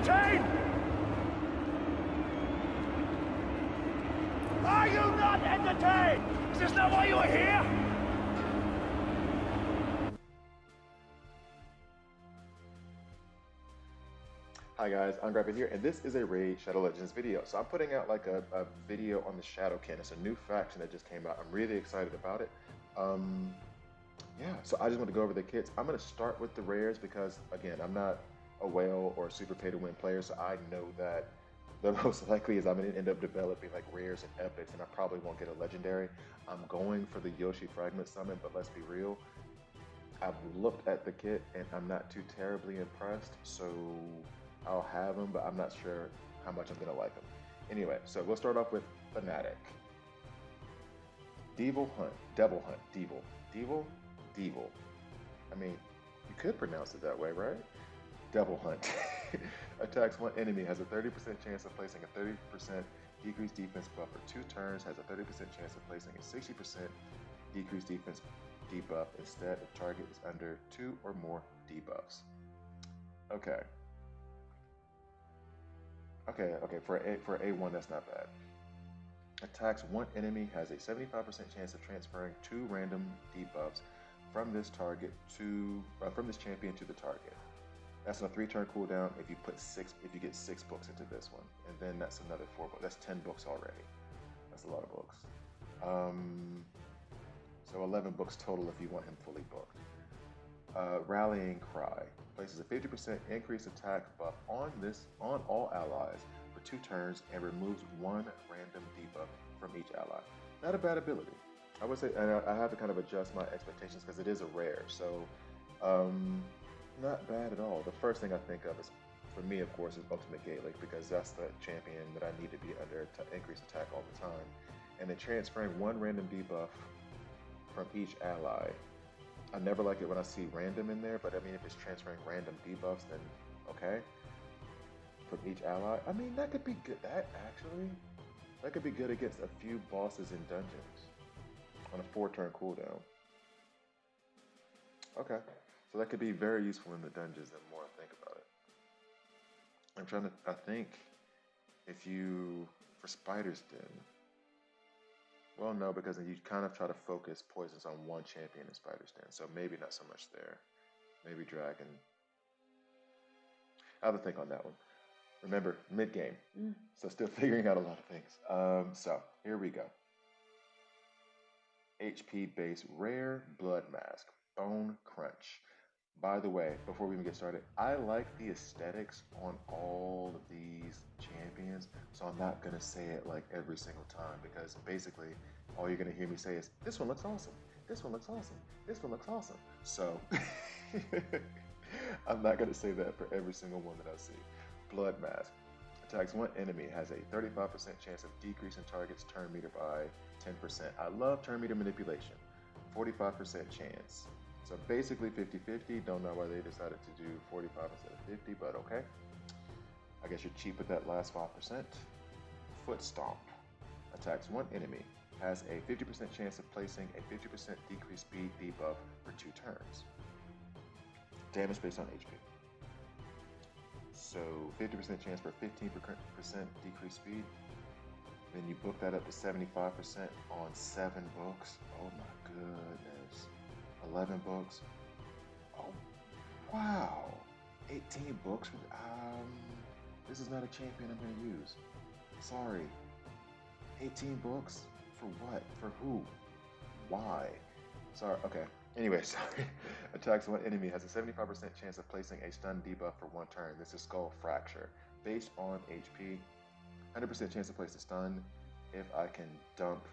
entertained? Are you not entertained? Is this not why you are here? Hi guys, I'm Grappa here, and this is a Raid Shadow Legends video. So I'm putting out like a video on the Shadowkin. It's a new faction that just came out. I'm really excited about it. Yeah, so I just want to go over the kits. I'm going to start with the rares because, again, I'm not a whale or a super pay-to-win player, so I know that the most likely is I'm going to end up developing like rares and epics, and I probably won't get a legendary. I'm going for the Yoshi Fragment Summon, but let's be real. I've looked at the kit, and I'm not too terribly impressed, so I'll have them, but I'm not sure how much I'm gonna like them. Anyway, so we'll start off with Fanatic. Devil Hunt, Devil Hunt, Devil. I mean, you could pronounce it that way, right? Devil Hunt. Attacks one enemy, has a 30% chance of placing a 30% decreased defense buff for 2 turns, has a 30% chance of placing a 60% decreased defense debuff instead if target is under 2 or more debuffs. Okay, for A1, that's not bad. Attacks one enemy, has a 75% chance of transferring 2 random debuffs from this target from this champion to the target. That's on a 3-turn cooldown if you get 6 books into this one, and then that's another 4 books. That's 10 books already. That's a lot of books. So 11 books total if you want him fully booked. Rallying Cry places a 50% increased attack buff on all allies for 2 turns and removes 1 random debuff from each ally. Not a bad ability. I would say, and I have to kind of adjust my expectations because it is a rare, so not bad at all. The first thing I think of is, for me, of course, is Ultimate Gaelic because that's the champion that I need to be under to increase attack all the time. And then transferring 1 random debuff from each ally. I never like it when I see random in there, but I mean, if it's transferring random debuffs, then okay. From each ally, I mean, that could be good. That could be good against a few bosses in dungeons on a 4-turn cooldown. Okay, so that could be very useful in the dungeons the more I think about it. I think if for Spider's Den, well, no, because then you kind of try to focus poisons on one champion in Spider's Den, so maybe not so much there. Maybe Dragon. I have to think on that one. Remember, mid-game, so still figuring out a lot of things. So, here we go. HP base rare blood mask, Bone Crunch. By the way, before we even get started, I like the aesthetics on all of these champions, so I'm not going to say it like every single time because basically all you're going to hear me say is, this one looks awesome, this one looks awesome, this one looks awesome. So I'm not going to say that for every single one that I see. Blood Mask. Attacks one enemy, has a 35% chance of decreasing target's turn meter by 10%. I love turn meter manipulation. 45% chance. So basically 50-50. Don't know why they decided to do 45 instead of 50, but okay. I guess you're cheap with that last 5%. Foot Stomp. Attacks one enemy, has a 50% chance of placing a 50% decreased speed debuff for 2 turns. Damage based on HP. So 50% chance for 15% decreased speed. Then you book that up to 75% on 7 books. Oh my goodness. 11 books. Oh, wow. 18 books. This is not a champion I'm going to use. Sorry. 18 books? For what? For who? Why? Sorry. Okay. Anyway, sorry. Attacks one enemy, has a 75% chance of placing a stun debuff for 1 turn. This is Skull Fracture. Based on HP, 100% chance to place a stun if I can dump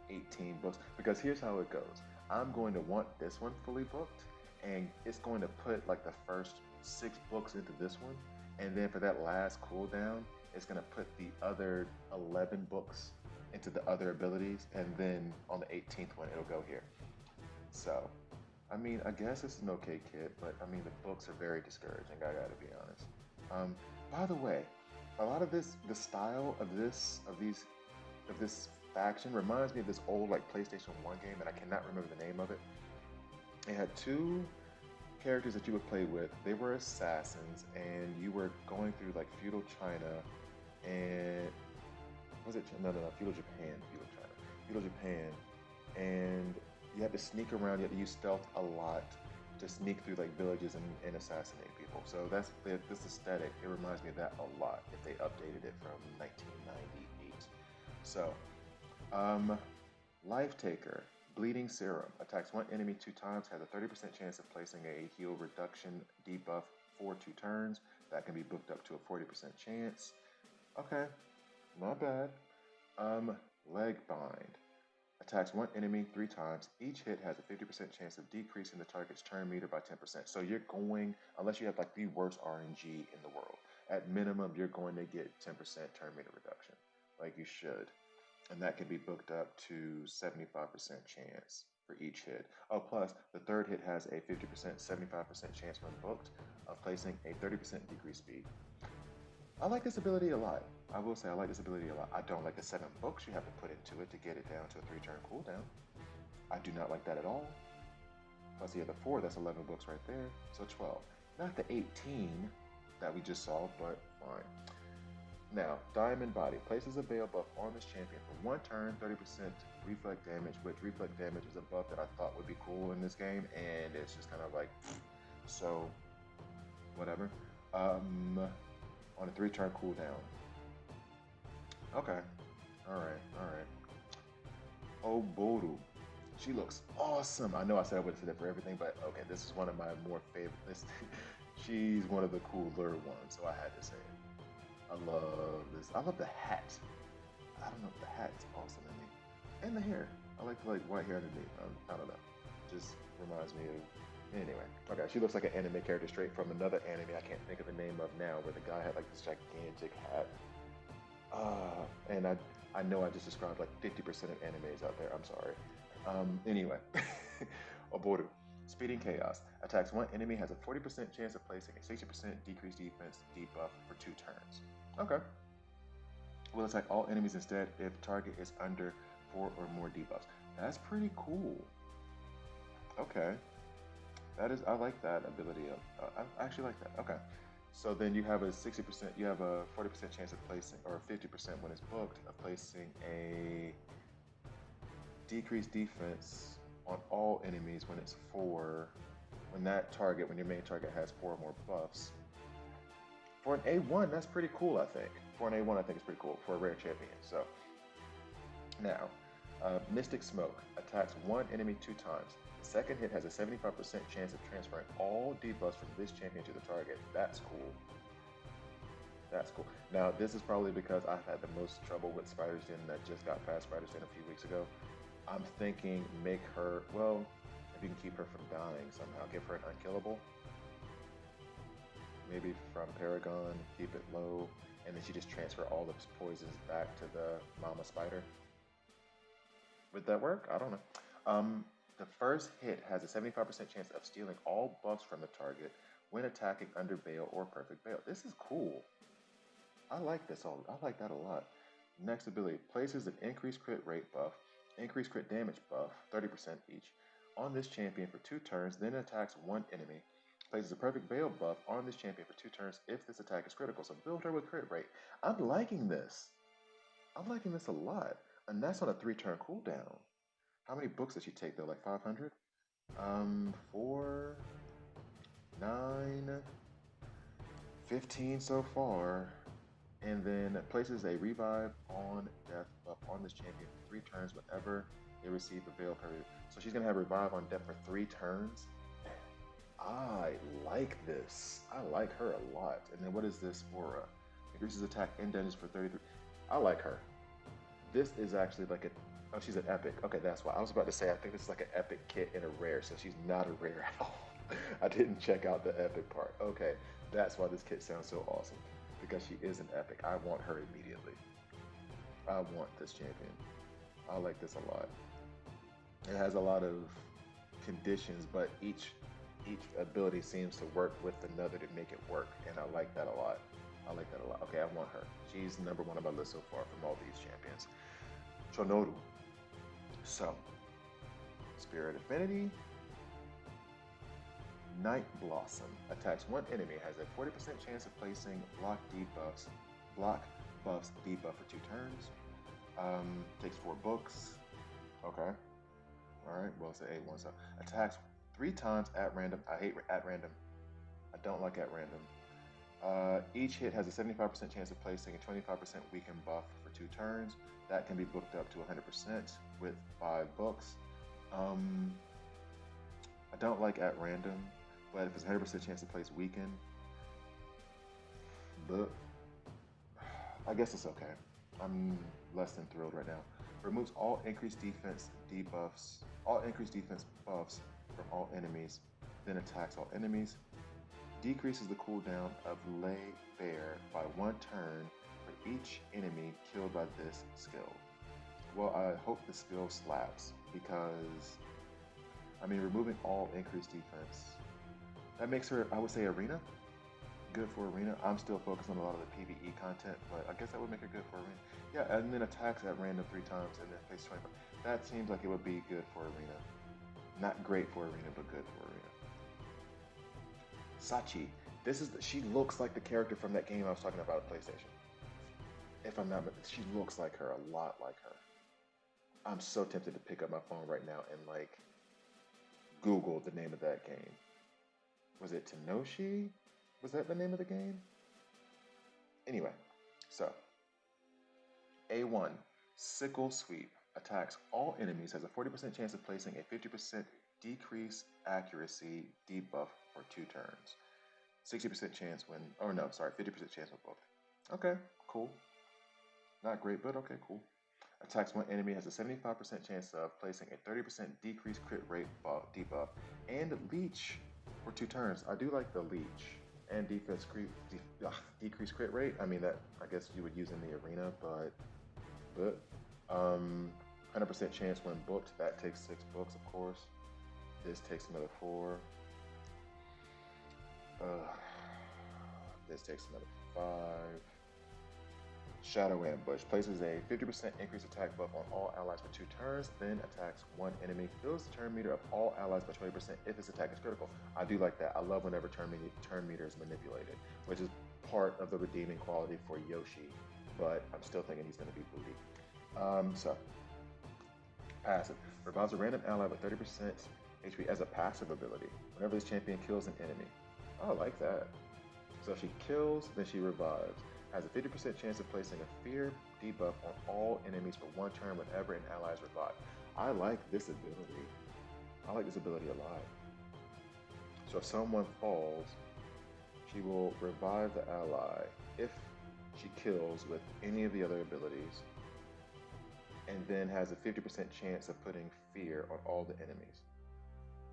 18 books. Because here's how it goes. I'm going to want this one fully booked, and it's going to put like the first 6 books into this one, and then for that last cooldown, it's going to put the other 11 books into the other abilities, and then on the 18th one, it'll go here. So, I mean, I guess it's an okay kit, but I mean, the books are very discouraging, I gotta be honest. By the way, a lot of the style of this faction reminds me of this old like PlayStation 1 game, and I cannot remember the name of it. It had 2 characters that you would play with, they were assassins, and you were going through like feudal China, and was it no feudal Japan, feudal Japan, and you had to sneak around. You had to use stealth a lot to sneak through like villages and assassinate people. So this aesthetic. It reminds me of that a lot. If they updated it from 1998, so Life Taker. Bleeding Serum attacks one enemy 2 times, has a 30% chance of placing a heal reduction debuff for 2 turns. That can be booked up to a 40% chance. Okay, not bad. Leg Bind attacks one enemy 3 times. Each hit has a 50% chance of decreasing the target's turn meter by 10%. So you're going, unless you have like the worst RNG in the world, at minimum you're going to get 10% turn meter reduction, like you should. And that can be booked up to 75% chance for each hit. Oh, plus the third hit has a 50%, 75% chance when booked of placing a 30% decrease speed. I like this ability a lot. I will say I like this ability a lot. I don't like the 7 books you have to put into it to get it down to a 3-turn cooldown. I do not like that at all. Plus the other 4, that's 11 books right there. So 12. Not the 18 that we just saw, but fine. Now, Diamond Body places a Veil buff on this champion for 1 turn, 30% reflect damage, which reflect damage is a buff that I thought would be cool in this game, and it's just kind of like, so, whatever. On a 3-turn cooldown. Okay. Alright. Oh, Boru. She looks awesome. I know I said I would have said it for everything, but okay, this is one of my more favorite. She's one of the cooler ones, so I had to say it. I love this. I love the hat. I don't know. The hat's awesome to me. And the hair. I like the white hair underneath. I don't know. Just reminds me of... Anyway. Okay, she looks like an anime character straight from another anime I can't think of the name of now, where the guy had like this gigantic hat. And I know I just described like 50% of animes out there. I'm sorry. Anyway. Oboru. Speeding Chaos. Attacks one enemy, has a 40% chance of placing a 60% decreased defense debuff for 2 turns. Okay. Will attack all enemies instead if target is under 4 or more debuffs. That's pretty cool. Okay. I like that ability. I actually like that. Okay. So then you have a 60%, you have a 40% chance of placing, or 50% when it's booked, of placing a decreased defense on all enemies when it's 4, when your main target has 4 or more buffs. For an A1, that's pretty cool, I think. For an A1, I think it's pretty cool for a rare champion. So, now, Mystic Smoke attacks one enemy 2 times. The second hit has a 75% chance of transferring all debuffs from this champion to the target. That's cool. That's cool. Now, this is probably because I've had the most trouble with Spider's Den that just got past Spider's Den a few weeks ago. I'm thinking make her, well, if you can keep her from dying somehow, give her an unkillable. Maybe from Paragon, keep it low, and then she just transfer all the poisons back to the mama spider. Would that work? I don't know. The first hit has a 75% chance of stealing all buffs from the target when attacking under Veil or Perfect Veil. This is cool. I like this. I like that a lot. Next ability, places an increased crit rate buff, increased crit damage buff, 30% each, on this champion for 2 turns, then attacks one enemy. Places a Perfect Veil buff on this champion for 2 turns if this attack is critical. So build her with crit rate. I'm liking this. I'm liking this a lot. And that's on a 3-turn cooldown. How many books does she take though? Like 500? 4, 9, 15 so far. And then places a revive on death buff on this champion for 3 turns whenever they receive a veil period. So she's gonna have revive on death for 3 turns. I like this. I like her a lot. And then what is this aura? Increases attack and damage for 33. I like her. This is actually like a, oh, she's an epic. Okay, that's why. I was about to say, I think this is like an epic kit and a rare, so she's not a rare at all. I didn't check out the epic part. Okay, that's why this kit sounds so awesome. Because she is an epic. I want her immediately. I want this champion. I like this a lot. It has a lot of conditions, but each ability seems to work with another to make it work, and I like that a lot. I like that a lot. Okay, I want her. She's number 1 on my list so far from all these champions. Chonoru. So, Spirit Affinity. Night Blossom attacks one enemy, has a 40% chance of placing block buffs debuff for 2 turns. Takes 4 books. Okay. Alright, well, it's an 8-1, so attacks 3 times at random. I hate at random. I don't like at random. Each hit has a 75% chance of placing a 25% weaken buff for 2 turns. That can be booked up to 100% with 5 books. I don't like at random, but if it's 100% chance to place weaken, but I guess it's okay. I'm less than thrilled right now. Removes all increased defense debuffs, all increased defense buffs from all enemies, then attacks all enemies. Decreases the cooldown of Lay Bare by 1 turn for each enemy killed by this skill. Well, I hope the skill slaps because, I mean, removing all increased defense, that makes her, I would say, arena. Good for arena. I'm still focused on a lot of the PvE content, but I guess that would make her good for arena. Yeah, and then attacks at random 3 times and then plays 25. That seems like it would be good for arena. Not great for arena, but good for arena. Sachi. She looks like the character from that game I was talking about at PlayStation. If I'm not, she looks like her, a lot like her. I'm so tempted to pick up my phone right now and like Google the name of that game. Was it Tenoshi? Was that the name of the game? Anyway, so A1, Sickle Sweep, attacks all enemies, has a 40% chance of placing a 50% decrease accuracy debuff for 2 turns. 60% chance when, oh no, sorry, 50% chance with both. Okay, cool. Not great, but okay, cool. Attacks one enemy, has a 75% chance of placing a 30% decreased crit rate debuff and leech for 2 turns. I do like the leech and decreased crit rate. I mean, that I guess you would use in the arena, but 100% chance when booked. That takes 6 books, of course. This takes another 4. This takes another 5. Shadow Ambush places a 50% increased attack buff on all allies for 2 turns, then attacks one enemy, fills the turn meter of all allies by 20% if its attack is critical. I do like that. I love whenever turn meter is manipulated, which is part of the redeeming quality for Yoshi, but I'm still thinking he's going to be booty. So, passive. Revives a random ally with 30% HP as a passive ability whenever this champion kills an enemy. Oh, I like that. So if she kills, then she revives. Has a 50% chance of placing a fear debuff on all enemies for 1 turn whenever an ally is revived. I like this ability. I like this ability a lot. So if someone falls, she will revive the ally if she kills with any of the other abilities, and then has a 50% chance of putting fear on all the enemies.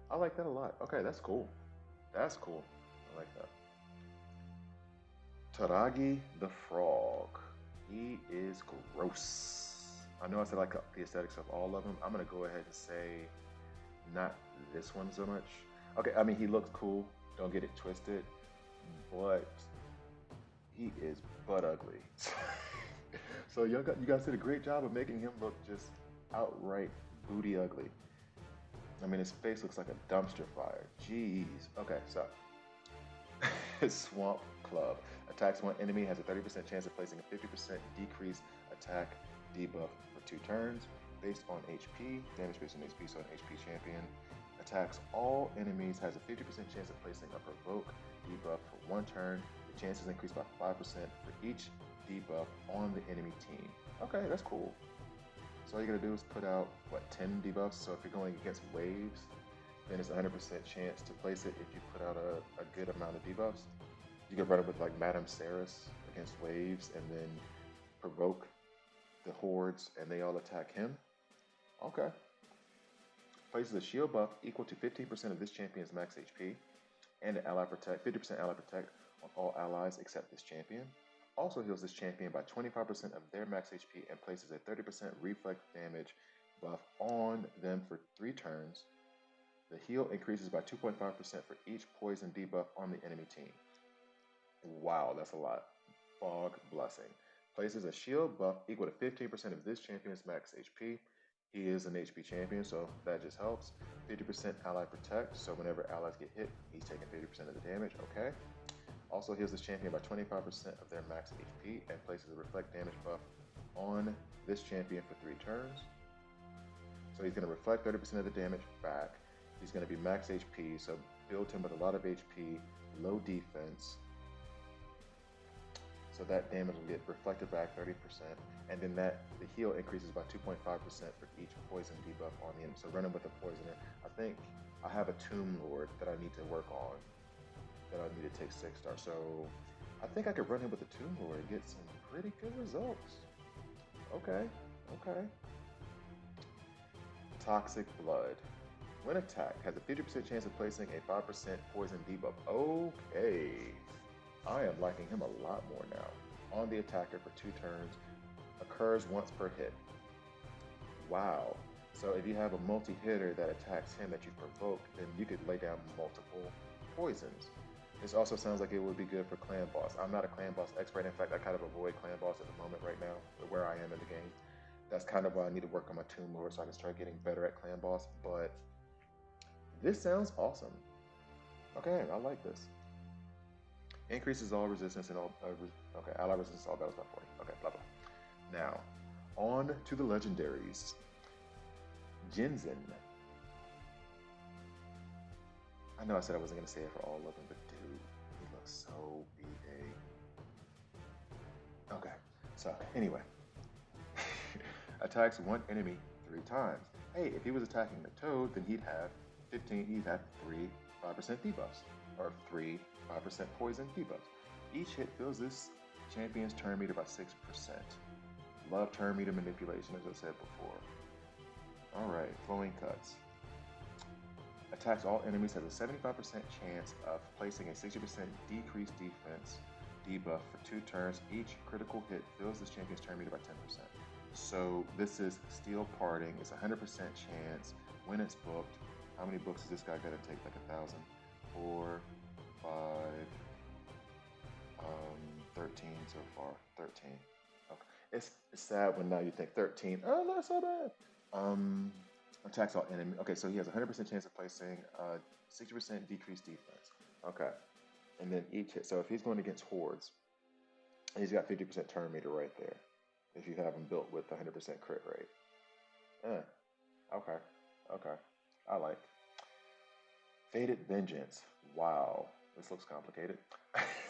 I like that a lot. Okay, that's cool. That's cool. I like that. Taragi the Frog. He is gross. I know I said like the aesthetics of all of them. I'm gonna go ahead and say not this one so much. Okay, I mean he looks cool. Don't get it twisted, but he is butt ugly. So you guys did a great job of making him look just outright booty ugly. I mean his face looks like a dumpster fire. Jeez. Okay, so Swamp Club. Attacks one enemy, has a 30% chance of placing a 50% decreased attack debuff for 2 turns based on HP. Damage based on HP, so an HP champion. Attacks all enemies, has a 50% chance of placing a provoke debuff for 1 turn. The chance is increased by 5% for each debuff on the enemy team. Okay, that's cool. So all you gotta do is put out, what, 10 debuffs? So if you're going against waves, then it's a 100% chance to place it if you put out a good amount of debuffs. You can run it with like Madame Saris against waves and then provoke the hordes and they all attack him. Okay. Places a shield buff equal to 15% of this champion's max HP and an ally protect, 50% ally protect on all allies except this champion. Also heals this champion by 25% of their max HP and places a 30% reflex damage buff on them for 3 turns. The heal increases by 2.5% for each poison debuff on the enemy team. Wow, that's a lot. Fog Blessing. Places a shield buff equal to 15% of this champion's max HP He is an HP champion, so that just helps. 50% ally protect, so whenever allies get hit, he's taking 50% of the damage. Okay. Also heals this champion by 25% of their max HP and places a reflect damage buff on this champion for 3 turns. So he's going to reflect 30% of the damage back. He's going to be max HP, so build him with a lot of HP, low defense. So that damage will get reflected back 30%, and then the heal increases by 2.5% for each poison debuff on the enemy. So running with a poisoner, I think I have a Tomb Lord that I need to work on, that I need to take 6-star. So I think I could run him with the Tomb Lord and get some pretty good results. Okay, okay. Toxic Blood. When attacked, has a 50% chance of placing a 5% poison debuff. Okay. I am liking him a lot more now. On the attacker for 2 turns. Occurs once per hit. Wow. So if you have a multi-hitter that attacks him that you provoke, then you could lay down multiple poisons. This also sounds like it would be good for clan boss. I'm not a clan boss expert. In fact, I kind of avoid clan boss at the moment right now, where I am in the game. That's kind of why I need to work on my Tomb Lord so I can start getting better at clan boss. But this sounds awesome. Okay, I like this. Increases all resistance and all okay, ally resistance all battles by 40. Okay, blah blah. Now, on to the legendaries. Jinzen. I know I said I wasn't gonna say it for all of them, but dude, he looks so BA. Okay, so anyway. Attacks one enemy 3 times. Hey, if he was attacking the Toad, then he'd have 3 5% debuffs. Or 3 5% poison debuffs. Each hit fills this champion's turn meter by 6%. Love turn meter manipulation, as I said before. Alright, flowing cuts. Attacks all enemies has a 75% chance of placing a 60% decreased defense debuff for 2 turns. Each critical hit fills this champion's turn meter by 10%. So this is Steel Parting. It's 100% chance when it's booked. How many books is this guy gonna take? Like 1,000? 4, 5, 13 so far. 13. Okay. It's sad when now you think 13. Oh, not so bad. Attacks all enemy. Okay, so he has 100% chance of placing 60% decreased defense. Okay. And then each hit. So if he's going against hordes, he's got 50% turn meter right there. If you have him built with 100% crit rate. Okay. Okay. I like. Fated Vengeance. Wow. This looks complicated.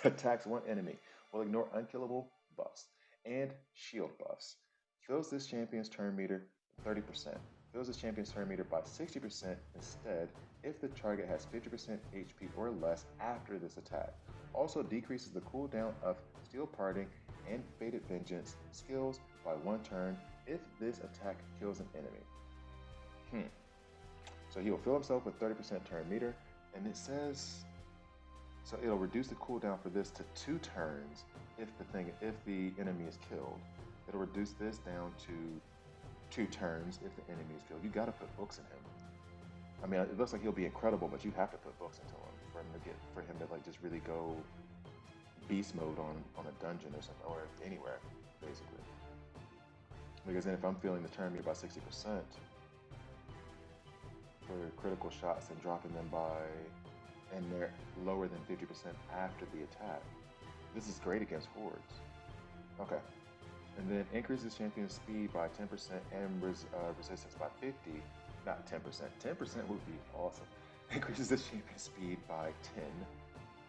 Attacks one enemy. Will ignore unkillable buffs and shield buffs. Fills this champion's turn meter 30%. Fills this champion's turn meter by 60% instead if the target has 50% HP or less after this attack. Also decreases the cooldown of Steel Parting and Fated Vengeance skills by 1 turn if this attack kills an enemy. So he will fill himself with 30% turn meter, and it says, so it'll reduce the cooldown for this to 2 turns if the enemy is killed. It'll reduce this down to 2 turns if the enemy is killed. You gotta put books in him. I mean, it looks like he'll be incredible, but you have to put books into him for him to like just really go beast mode on a dungeon or something, or anywhere, basically. Because then if I'm feeling the turn meter by 60% for critical shots and dropping them and they're lower than 50% after the attack, this is great against hordes. Okay. And then increases champion's speed by 10% and resistance by 50. Not 10%. 10% would be awesome. Increases this champion's speed by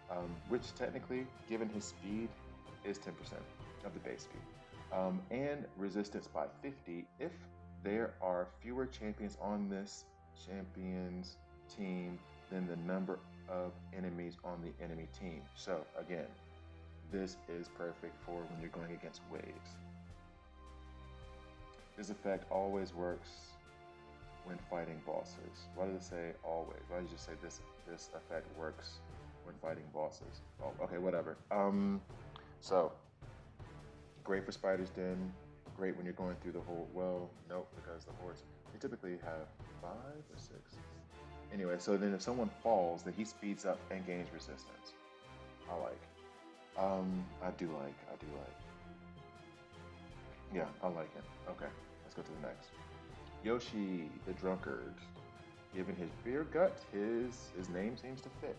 10, which technically, given his speed, is 10% of the base speed. And resistance by 50 if there are fewer champions on this champion's team than the number of enemies on the enemy team. So again, this is perfect for when you're going against waves. This effect always works when fighting bosses. Why does it say always? Why did you just say this effect works when fighting bosses? Oh, okay, whatever. So great for Spider's Den. Great when you're going through the whole. Well, nope, because the hordes they typically have 5 or 6. Anyway, so then if someone falls, then he speeds up and gains resistance. I like. I do like. Yeah, I like him. Okay, let's go to the next. Yoshi the Drunkard. Given his beer gut, his name seems to fit.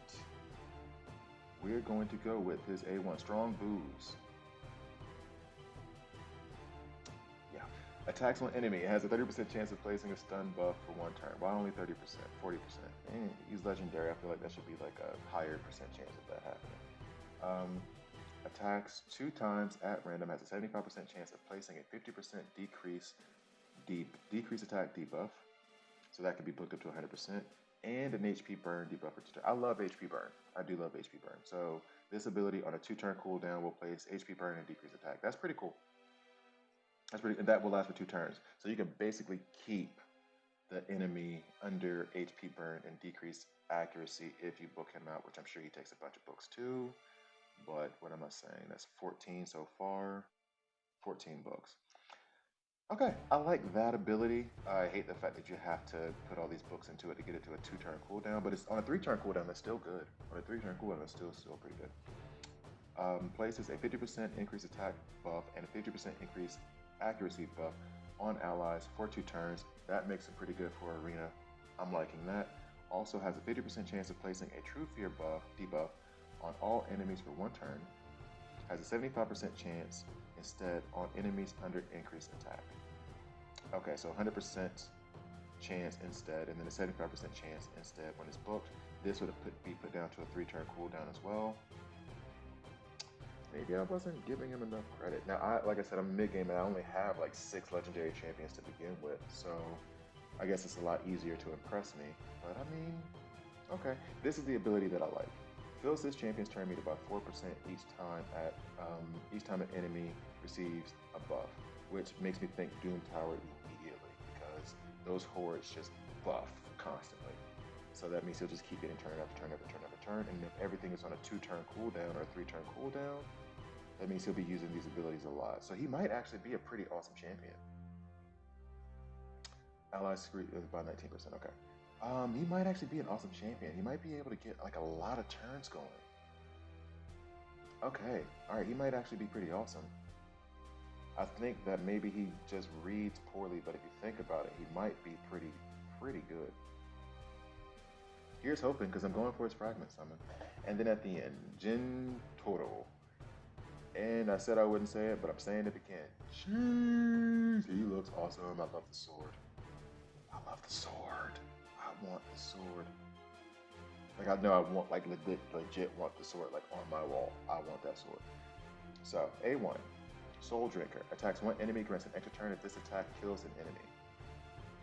We're going to go with his A1 Strong Booze. Yeah. Attacks one enemy. It has a 30% chance of placing a stun buff for one turn. Why only 30%? 40%. He's legendary. I feel like that should be like a higher percent chance of that happening. Attacks 2 times at random. Has a 75% chance of placing a 50% decrease attack debuff. So that can be booked up to 100%. And an HP burn debuff for 2 turns. I love HP burn. I do love HP burn. So this ability on a 2-turn cooldown will place HP burn and decrease attack. That's pretty cool. And that will last for 2 turns. So you can basically keep the enemy under HP burn and decrease accuracy if you book him out, which I'm sure he takes a bunch of books too. But what am I saying? That's 14 so far. 14 books. Okay, I like that ability. I hate the fact that you have to put all these books into it to get it to a 2-turn cooldown, but it's on a 3-turn cooldown, that's still good. On a 3-turn cooldown, that's still pretty good. Places a 50% increase attack buff and a 50% increase accuracy buff on allies for 2 turns. That makes it pretty good for Arena. I'm liking that. Also has a 50% chance of placing a True Fear debuff on all enemies for 1 turn. Has a 75% chance instead on enemies under increased attack. Okay, so 100% chance instead, and then a 75% chance instead when it's booked. This would be put down to a 3-turn cooldown as well. Maybe I wasn't giving him enough credit. Now, like I said, I'm mid-game and I only have like 6 legendary champions to begin with, so I guess it's a lot easier to impress me. But I mean, okay. This is the ability that I like. Fills this champion's turn meter by 4% each time an enemy receives a buff, which makes me think Doom Tower immediately because those hordes just buff constantly. So that means he'll just keep getting turn after turn after turn after turn, and if everything is on a 2-turn cooldown or a 3-turn cooldown, that means he'll be using these abilities a lot. So he might actually be a pretty awesome champion. Allies screw by 19%. Okay. He might actually be an awesome champion. He might be able to get like a lot of turns going. Okay, alright, he might actually be pretty awesome. I think that maybe he just reads poorly, but if you think about it, he might be pretty good. Here's hoping, because I'm going for his Fragment Summon. And then at the end, Jin Toro. And I said I wouldn't say it, but I'm saying it again. Jeez, he looks awesome. I love the sword. I love the sword. I want the sword. Like, I know I want, like, legit want the sword, like, on my wall. I want that sword. So, A1. Soul Drinker. Attacks 1 enemy, grants an extra turn if this attack kills an enemy.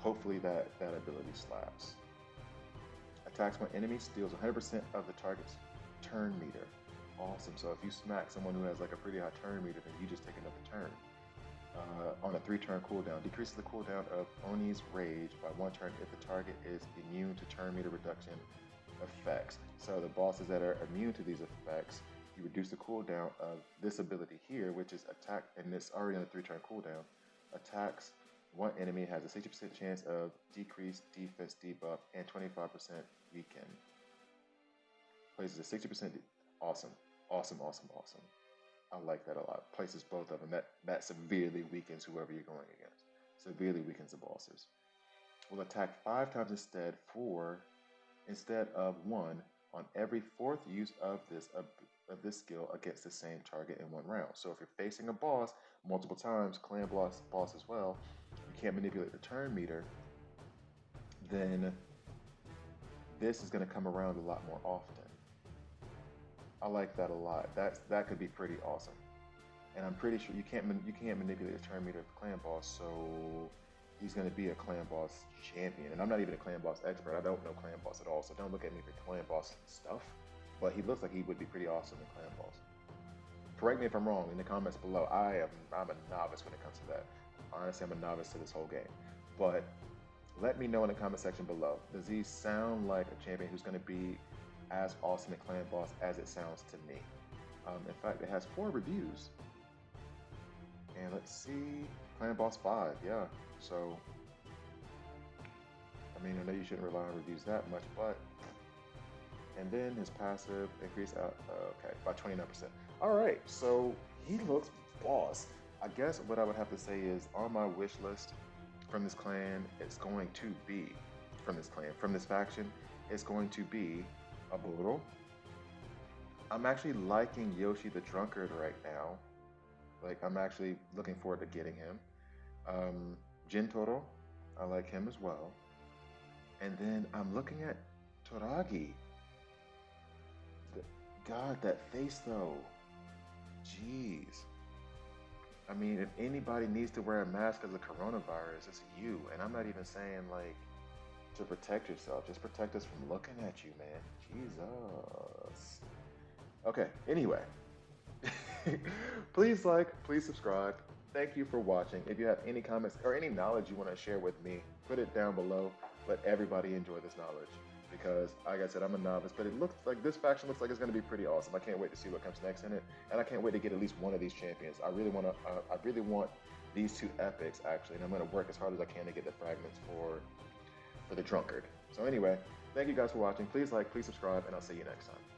Hopefully that ability slaps. Attacks 1 enemy, steals 100% of the target's turn meter. Awesome. So if you smack someone who has like a pretty high turn meter, then you just take another turn. On a 3-turn cooldown. Decreases the cooldown of Oni's Rage by 1 turn if the target is immune to turn meter reduction effects. So the bosses that are immune to these effects, you reduce the cooldown of this ability here, which is attack, and it's already on a 3-turn cooldown. Attacks 1 enemy, has a 60% chance of decreased defense debuff and 25% weaken. Places a 60% awesome. Awesome. I like that a lot. Places both of them. That severely weakens whoever you're going against. Severely weakens the bosses. Will attack 5 times instead of 1 on every 4th use of this skill against the same target in 1 round. So if you're facing a boss multiple times, clan boss as well, you can't manipulate the turn meter, then this is going to come around a lot more often. I like that a lot. That could be pretty awesome. And I'm pretty sure you can't manipulate the turn meter of the clan boss, so he's going to be a clan boss champion. And I'm not even a clan boss expert. I don't know clan boss at all, so don't look at me for clan boss stuff. But he looks like he would be pretty awesome in clan boss. Correct me if I'm wrong in the comments below. I'm a novice when it comes to that. Honestly, I'm a novice to this whole game. But let me know in the comment section below. Does he sound like a champion who's going to be as awesome in clan boss as it sounds to me? In fact, it has 4 reviews. And let's see, clan boss 5, yeah. So, I mean, I know you shouldn't rely on reviews that much, but, and then his passive increase out, okay, by 29%. All right, so he looks boss. I guess what I would have to say is on my wish list from this clan is going to be, from this faction, is going to be a Burro. I'm actually liking Yoshi the Drunkard right now. Like, I'm actually looking forward to getting him. Jintoro, I like him as well. And then I'm looking at Toragi. God, that face though. Jeez. I mean, if anybody needs to wear a mask because of coronavirus, it's you. And I'm not even saying like to protect yourself. Just protect us from looking at you, man. Jesus. Okay, anyway. Please like, please subscribe. Thank you for watching. If you have any comments or any knowledge you want to share with me, put it down below. Let everybody enjoy this knowledge. Because, like I said, I'm a novice, but it looks like this faction looks like it's going to be pretty awesome. I can't wait to see what comes next in it, and I can't wait to get at least one of these champions. I really want these two epics actually, and I'm going to work as hard as I can to get the fragments for the Drunkard. So anyway, thank you guys for watching. Please like, please subscribe, and I'll see you next time.